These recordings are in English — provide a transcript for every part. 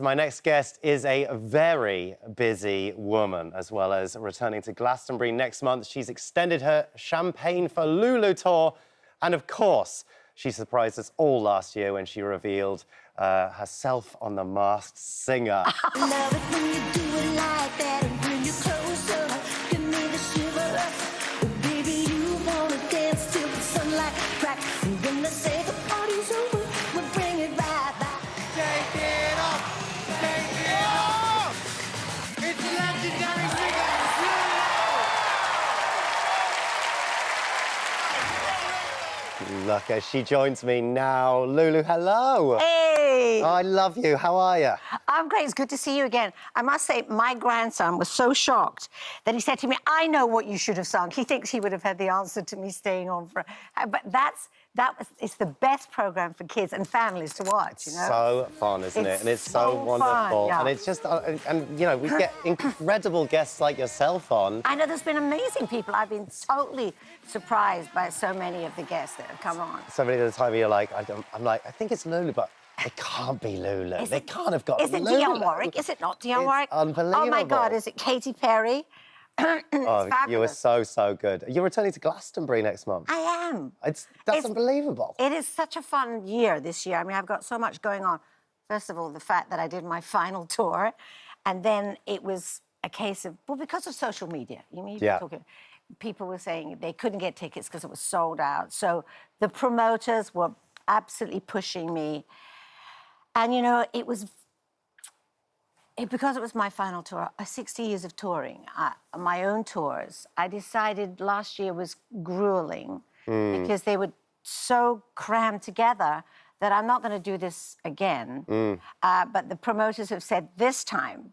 My next guest is a very busy woman, as well as returning to Glastonbury next month. She's extended her Champagne for Lulu tour. And of course, she surprised us all last year when she revealed herself on The Masked Singer. Love it when you do it like that and bring you closer. Give me the shivers. Oh, baby, you wanna dance till the sunlight cracks. And when they say the party's over, we'll bring it right back. Take it off! Take it off! It's a legendary singer, Lulu! Look, as she joins me now. Lulu, hello. Hey! I love you. How are you? I'm great. It's good to see you again. I must say, my grandson was so shocked that he said to me, I know what you should have sung. He thinks he would have had the answer to me staying on for... But it's the best programme for kids and families to watch, you know? So fun, isn't it? And it's so wonderful. Fun, yeah. And it's just... and, you know, we get incredible guests like yourself on. I know there's been amazing people. I've been totally surprised by so many of the guests that have come on. So many of the time you're like, I'm like, I think it's Lulu, but it can't be Lulu. They can't have got Lulu. Is it Dionne Warwick? Is it not Dionne Warwick? Unbelievable. Oh, my God, is it Katy Perry? Oh, you were so good. You're returning to Glastonbury next month. I am. That's unbelievable. It is such a fun year this year. I mean, I've got so much going on. First of all, the fact that I did my final tour, and then it was a case of, well, because of social media. People were saying they couldn't get tickets because it was sold out. So the promoters were absolutely pushing me. And, you know, because it was my final tour, 60 years of touring, my own tours, I decided last year was grueling because they were so crammed together that I'm not going to do this again. But the promoters have said this time,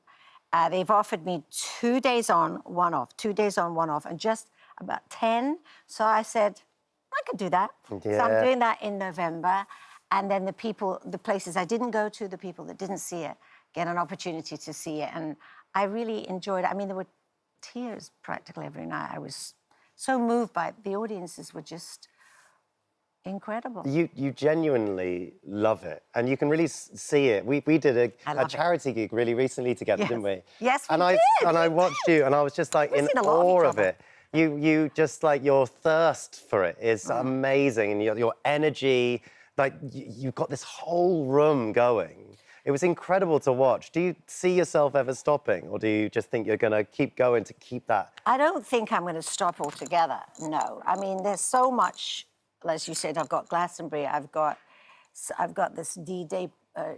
they've offered me 2 days on, 1 off, 2 days on, 1 off, and just about 10. So I said, I could do that. Yeah. So I'm doing that in November. And then the places I didn't go to, the people that didn't see it, get an opportunity to see it. And I really enjoyed it. I mean, there were tears practically every night. I was so moved by it. The audiences were just incredible. You genuinely love it, and you can really see it. We did a charity gig really recently together, didn't we? Yes, we did. And I watched you, and I was just like in awe of it. You just like your thirst for it is amazing, and your energy. Like, you've got this whole room going. It was incredible to watch. Do you see yourself ever stopping, or do you just think you're going to keep going to keep that? I don't think I'm going to stop altogether, no. I mean, there's so much, as you said, I've got Glastonbury, I've got this D-Day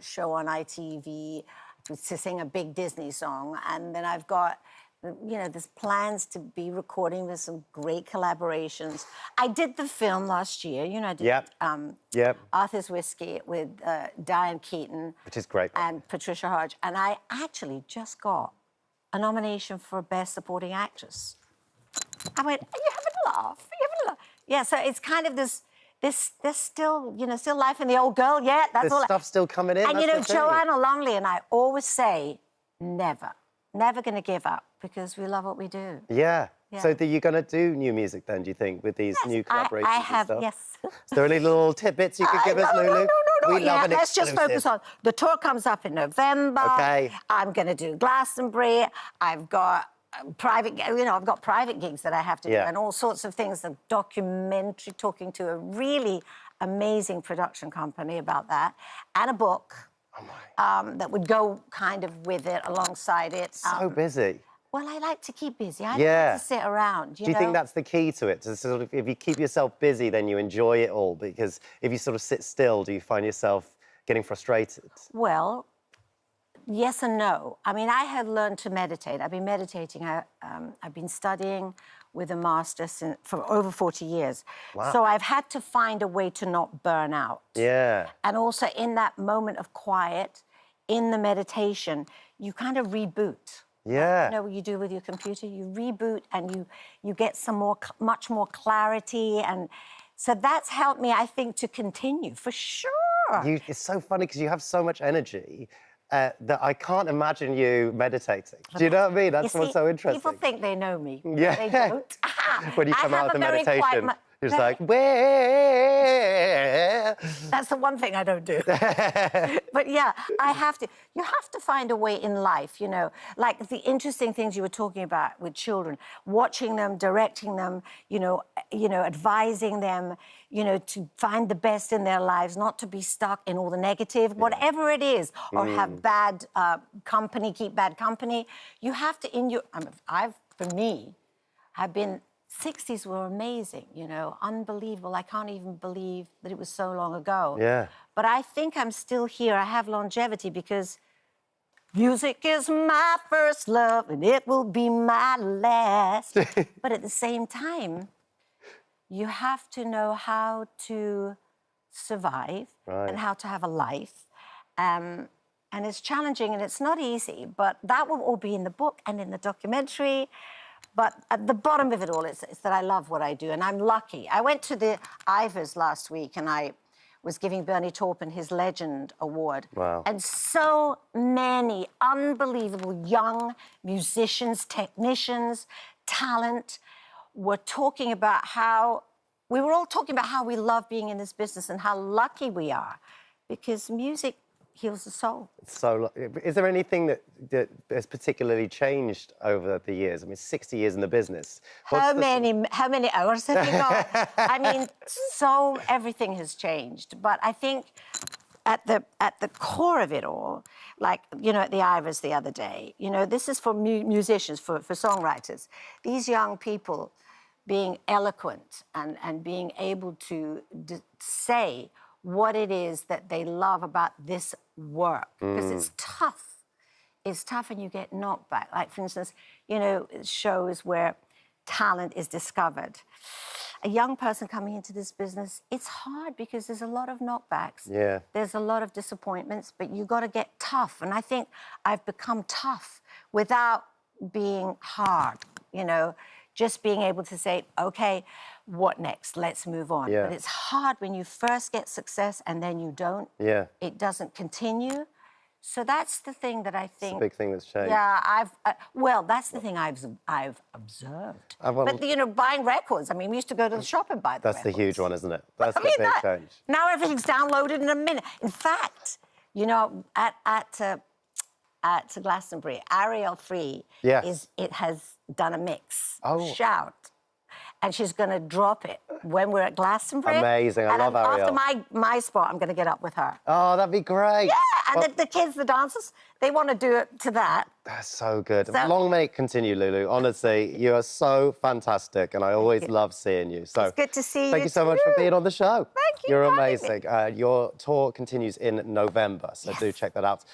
show on ITV to sing a big Disney song, and then I've got... You know, there's plans to be recording with some great collaborations. I did the film last year, you know, I did Arthur's Whiskey with Diane Keaton. Which is great. And Patricia Hodge. And I actually just got a nomination for Best Supporting Actress. I went, are you having a laugh? Are you having a laugh? Yeah, so it's kind of there's still, you know, still life in the old girl yet. That's all. Stuff still coming in. And, you know, Joanna Longley and I always say, never going to give up, because we love what we do. Yeah. So are you going to do new music then, do you think, with these new collaborations I have, and stuff? yes. Is there any little tidbits you could give us, Lulu? No. We love an Let's just focus on... The tour comes up in November. OK. I'm going to do Glastonbury. I've got private gigs that I have to do, and all sorts of things. The documentary, talking to a really amazing production company about that, and a book. That would go kind of with it, alongside it. So busy. Well, I like to keep busy. I don't like to sit around, Do you think that's the key to it? To sort of, if you keep yourself busy, then you enjoy it all? Because if you sort of sit still, do you find yourself getting frustrated? Well, yes and no. I mean, I have learned to meditate. I've been meditating. I've been studying with a master for over 40 years. Wow. So I've had to find a way to not burn out. Yeah. And also in that moment of quiet, in the meditation, you kind of reboot. Yeah. You know what you do with your computer? You reboot and you get much more clarity. And so that's helped me, I think, to continue, for sure. It's so funny because you have so much energy. That I can't imagine you meditating. Do you know what I mean? That's what's so interesting. People think they know me. Yeah. They don't. When you come out of the meditation. You're just like, where? That's the one thing I don't do. But yeah, you have to find a way in life, you know, like the interesting things you were talking about with children, watching them, directing them, advising them, to find the best in their lives, not to be stuck in all the negative, whatever it is, or have bad company, keep bad company. You have to, for me, I've been 60s were amazing, unbelievable. I can't even believe that it was so long ago. Yeah. But I think I'm still here. I have longevity because music is my first love and it will be my last. But at the same time, you have to know how to survive and how to have a life. And it's challenging and it's not easy, but that will all be in the book and in the documentary. But at the bottom of it all is that I love what I do, and I'm lucky. I went to the Ivors last week, and I was giving Bernie Taupin his Legend Award. Wow. And so many unbelievable young musicians, technicians, talent were talking about we were all talking about how we love being in this business and how lucky we are, because music heals the soul. So, is there anything that has particularly changed over the years? I mean, 60 years in the business. How many hours have you got? I mean, everything has changed. But I think at the core of it all, like, at the Ivors the other day, this is for musicians, for songwriters. These young people being eloquent and being able to say what it is that they love about this work, because it's tough. It's tough and you get knocked back. Like, for instance, shows where talent is discovered. A young person coming into this business, it's hard because there's a lot of knockbacks. Yeah. There's a lot of disappointments, but you got to get tough. And I think I've become tough without being hard, just being able to say, okay, what next? Let's move on. Yeah. But it's hard when you first get success and then you don't. Yeah. It doesn't continue. So that's the thing that I think. It's a big thing that's changed. Yeah, that's the thing I've observed. But buying records. I mean, we used to go to the shop and buy the That's records. the huge one, isn't it? That's the big change. Now everything's downloaded in a minute. In fact, at Glastonbury, Ariel 3 has done a mix. Oh. Shout. And she's going to drop it when we're at Glastonbury. Amazing. I love Ariel. After my spot, I'm going to get up with her. Oh, that'd be great. Yeah, and the kids, the dancers, they want to do it to that. That's so good. Long may it continue, Lulu. Honestly, you are so fantastic, and I always love seeing you. So it's good to see you. Thank you so much for being on the show. Thank you. You're amazing. Your tour continues in November, so do check that out.